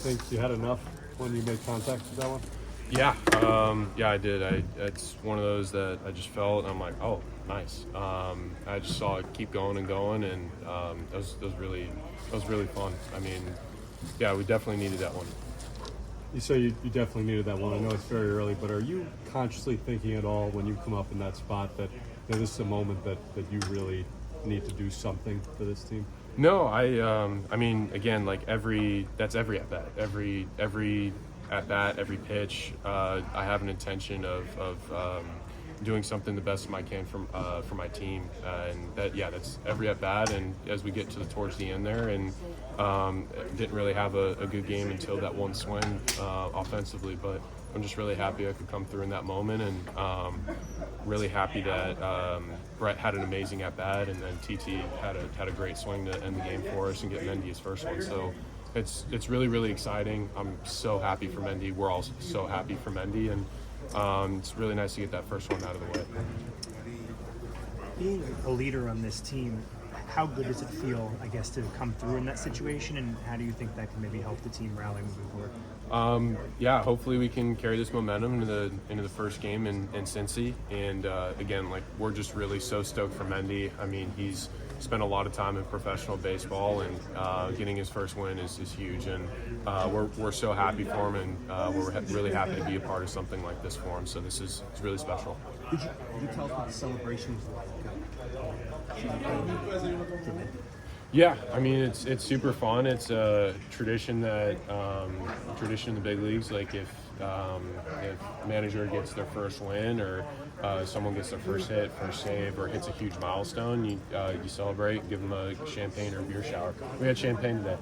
think you had enough when you made contact with that one? Yeah, I did. It's one of those that I just felt. I'm like, oh, nice. I just saw it keep going, and that was really fun. I mean, yeah, we definitely needed that one. You say you definitely needed that one. I know it's very early, but are you consciously thinking at all when you come up in that spot that this is a moment that you really need to do something for this team? No, I mean, again, like that's every at bat, every at bat, every pitch. I have an intention of doing something the best I can for my team, and that's every at bat. And as we get towards the end there, and didn't really have a good game until that one swing offensively, but I'm just really happy I could come through in that moment, and really happy that Brett had an amazing at bat, and then TT had a great swing to end the game for us and get Mendy his first one. So it's really exciting. I'm so happy for Mendy. We're all so happy for Mendy, and it's really nice to get that first one out of the way. Being a leader on this team, how good does it feel, I guess, to come through in that situation, and how do you think that can maybe help the team rally moving forward? Hopefully we can carry this momentum into the first game in Cincy, and again, like, we're just really so stoked for Mendy. I mean, he's spent a lot of time in professional baseball, and getting his first win is huge, and we're so happy for him, and we're really happy to be a part of something like this for him. So it's really special. Did you tell us what the celebration was like? Yeah, I mean, it's super fun. It's a tradition that tradition in the big leagues. Like if manager gets their first win, or someone gets their first hit, first save, or hits a huge milestone, you celebrate, give them a champagne or beer shower. We had champagne today.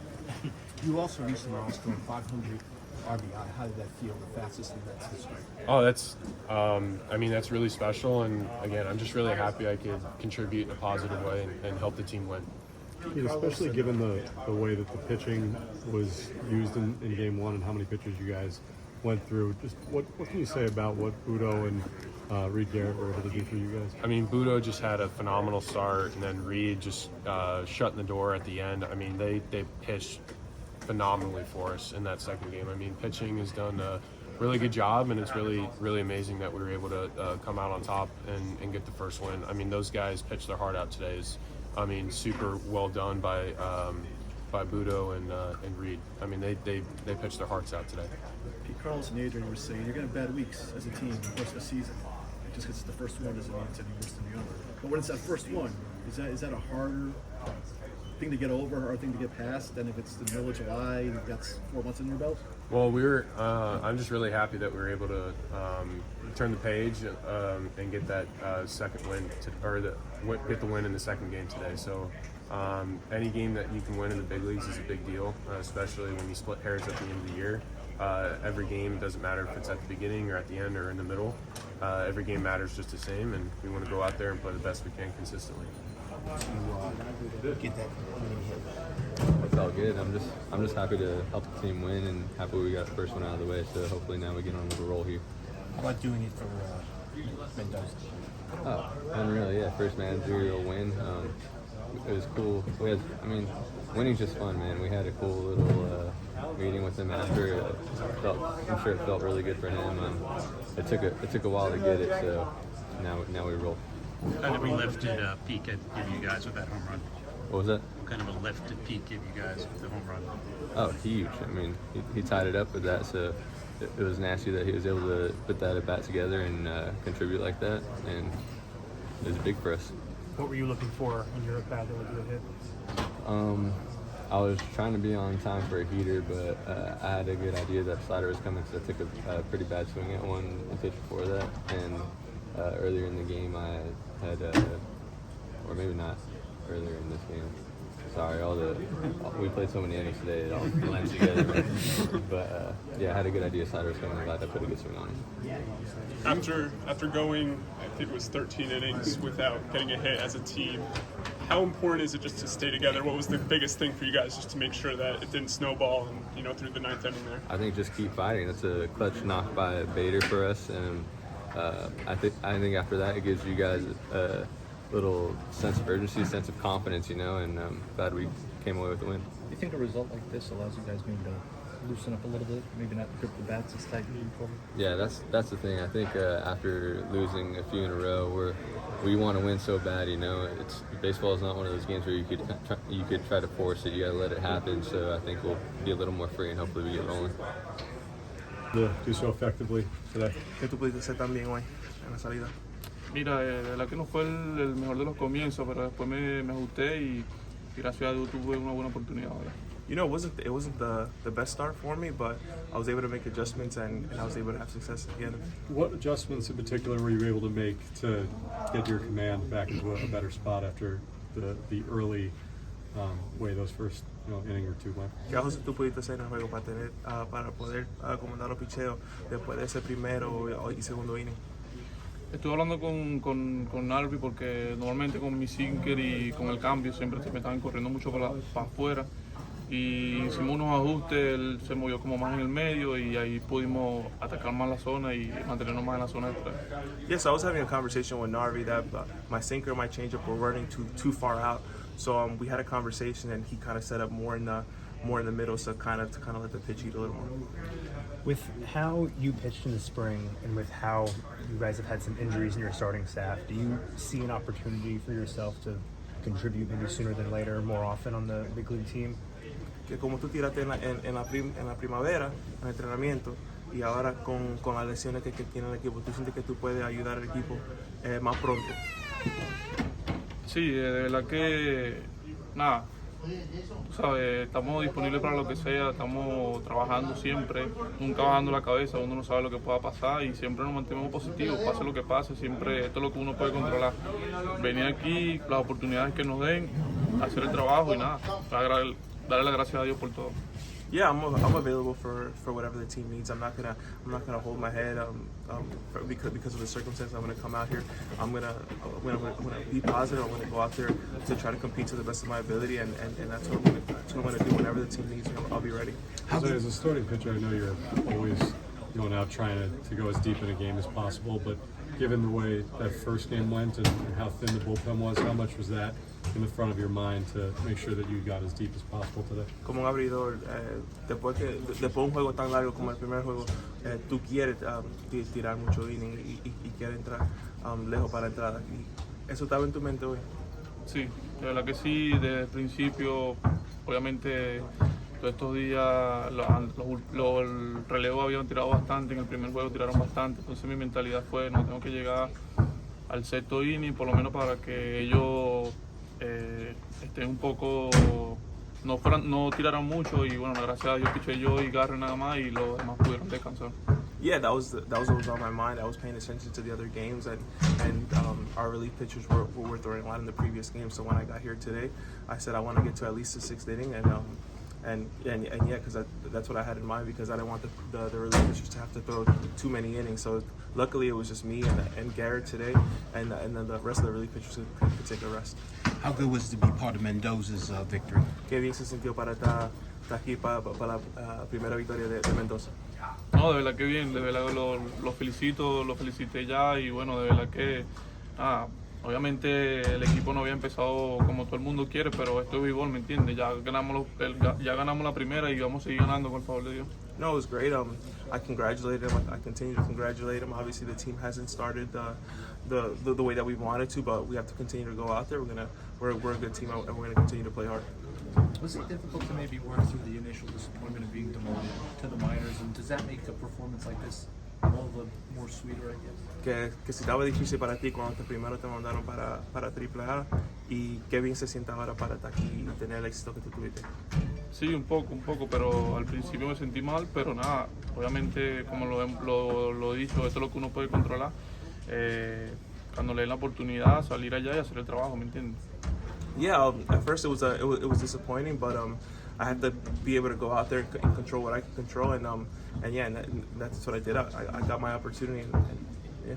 You also reached the milestone 500 RBI. How did that feel? The fastest in that history. Oh, that's really special. And again, I'm just really happy I could contribute in a positive way and help the team win. Especially given the way that the pitching was used in game one and how many pitchers you guys went through. Just what can you say about what Buttó and Reed Garrett were able to do for you guys? I mean, Buttó just had a phenomenal start, and then Reed just shutting the door at the end. I mean, they pitched phenomenally for us in that second game. I mean, pitching has done a really good job, and it's really amazing that we were able to come out on top and get the first win. I mean, those guys pitched their heart out today. Super well done by Buttó and Reed. I mean, they pitched their hearts out today. Pete Carlos and Adrian were saying you're going to have bad weeks as a team the course of the season. Just because it's the first one doesn't mean it's any worse than the other. But when it's that first one, is that a harder thing to get over, hard thing to get past than if it's the middle of July and you've got 4 months in your belt? Well, I'm just really happy that we were able to turn the page and get that second win, get the win in the second game today. So any game that you can win in the big leagues is a big deal, especially when you split hairs at the end of the year. Every game, doesn't matter if it's at the beginning or at the end or in the middle. Every game matters just the same, and we want to go out there and play the best we can consistently. Get that winning hit. It's all good. I'm just happy to help the team win, and happy we got the first one out of the way. So hopefully now we get on with a roll here. How about doing it for Mendoza? Oh, unreal! Yeah, first managerial win. It was cool. Winning's just fun, man. We had a cool little meeting with him after. I'm sure it felt really good for him. It took a while to get it, so now we roll. What kind of a lift did Pete give you guys with that home run? What was that? What kind of a lift did Pete give you guys with the home run? Oh, huge. I mean, he tied it up with that, so it was nasty that he was able to put that at bat together and contribute like that, and it was big for us. What were you looking for in your at bat that would do a hit? I was trying to be on time for a heater, but I had a good idea that slider was coming, so I took a pretty bad swing at one the pitch before that, and earlier in the game I had, or maybe not earlier in this game. Sorry, we played so many innings today, it all blends together. But I had a good idea slider was coming. I'm glad I put a good swing on it. After going, I think it was 13 innings without getting a hit as a team, how important is it just to stay together? What was the biggest thing for you guys just to make sure that it didn't snowball and through the ninth inning there? I think just keep fighting. That's a clutch knock by Bader for us, and I think after that it gives you guys a little sense of urgency, sense of confidence, and glad we came away with the win. Do you think a result like this allows you guys maybe to loosen up a little bit, maybe not grip the bats as tightly before? Yeah, that's the thing. I think after losing a few in a row, we want to win so bad. You know, baseball is not one of those games where you could try to force it. You gotta let it happen. So I think we'll be a little more free and hopefully we get rolling. To do so effectively today. ¿Qué tú pudiste hacer también hoy en la salida? Mira, de verdad que no fue el mejor de los comienzos, pero después me ajusté y gracias a Dios tuve una buena oportunidad ahora. You know, it wasn't the best start for me, but I was able to make adjustments and I was able to have success again. What adjustments in particular were you able to make to get your command back into a better spot after the early way those first inning or two went? ¿Qué ajustes tú pudiste hacer en el juego para poder comandar los picheos después de ese primero y segundo inning? Estuve hablando con Narvi porque normalmente con mi sinker y con el cambio siempre me estaban corriendo mucho para afuera. Y hicimos unos ajustes, él se movió como más en el medio y ahí pudimos atacar más la zona y mantenernos más en la zona de tres. Yes, I was having a conversation with Narvi that my sinker and my changeup were running too far out. So we had a conversation and he kind of set up more in the middle, so kind of let the pitch eat a little more. With how you pitched in the spring and with how you guys have had some injuries in your starting staff, do you see an opportunity for yourself to contribute maybe sooner than later, more often on the big league team? Que como tú tiraste en la primavera, en el entrenamiento, y ahora con las lesiones que tiene el equipo, ¿tú sientes que tú puedes ayudar al equipo más pronto? Sí, de verdad que nada, tú sabes, estamos disponibles para lo que sea, estamos trabajando siempre, nunca bajando la cabeza, uno no sabe lo que pueda pasar y siempre nos mantenemos positivos, pase lo que pase, siempre esto es lo que uno puede controlar. Venir aquí, las oportunidades que nos den, hacer el trabajo y nada, darle las gracias a Dios por todo. Yeah, I'm available for whatever the team needs. I'm not gonna hold my head because of the circumstances. I'm gonna come out here. I'm gonna be positive. I'm gonna go out there to try to compete to the best of my ability, and that's what I'm gonna do whenever the team needs me. I'll be ready. Jose, as a starting pitcher, I know you're always going out trying to go as deep in a game as possible, but given the way that first game went and how thin the bullpen was, how much was that in the front of your mind to make sure that you got as deep as possible today? Como un abridor, después de un juego tan largo como el primer juego, tú quieres tirar mucho inning y quieres entrar lejos para la entrada. Y ¿eso estaba en tu mente hoy? Sí, de verdad que sí, desde el principio, obviamente todos estos días el relevo habían tirado bastante, en el primer juego tiraron bastante, entonces mi mentalidad fue, no, tengo que llegar al sexto inning, por lo menos para que ellos estén un poco, no tiraran mucho y bueno, gracias a Dios piché yo y Garre nada más y los demás pudieron descansar. Yeah, that was what was on my mind. I was paying attention to the other games, and our relief pitchers were throwing a lot in the previous game. So when I got here today, I said I want to get to at least the sixth inning, and yeah, because that's what I had in mind, because I didn't want the relief pitchers to have to throw too many innings. So luckily it was just me and Garrett today, and then the rest of the relief pitchers could take a rest. How good was it to be part of Mendoza's victory? Qué bien se sintió para estar aquí para la primera victoria de Mendoza. No, de verdad que bien, de verdad lo felicito, lo felicité ya y bueno, de verdad que obviamente el equipo no había empezado como todo el mundo quiere, pero esto es béisbol, ¿me entiendes? Ya ganamos la primera y vamos a seguir ganando con el favor de Dios. No, it was great. I congratulate him. I continue to congratulate him. Obviously, the team hasn't started the way that we wanted to, but we have to continue to go out there. We're a good team, and we're gonna continue to play hard. Was it difficult to maybe work through the initial disappointment of being demoted to the minors, and does that make a performance like this all the more sweeter, I guess? Que si estaba difícil para ti cuando primero te mandaron para AAA, y qué bien se siente ahora para estar aquí y tener el éxito que tú tuviste. Sí, un poco, pero al principio me sentí mal, pero nada, obviamente como lo he dicho, esto es lo que uno puede controlar, cuando le den la oportunidad, salir allá y hacer el trabajo, ¿me entiendes? Yeah, at first it was disappointing, but I had to be able to go out there and control what I can control, and yeah, and that's what I did. I got my opportunity, and yeah.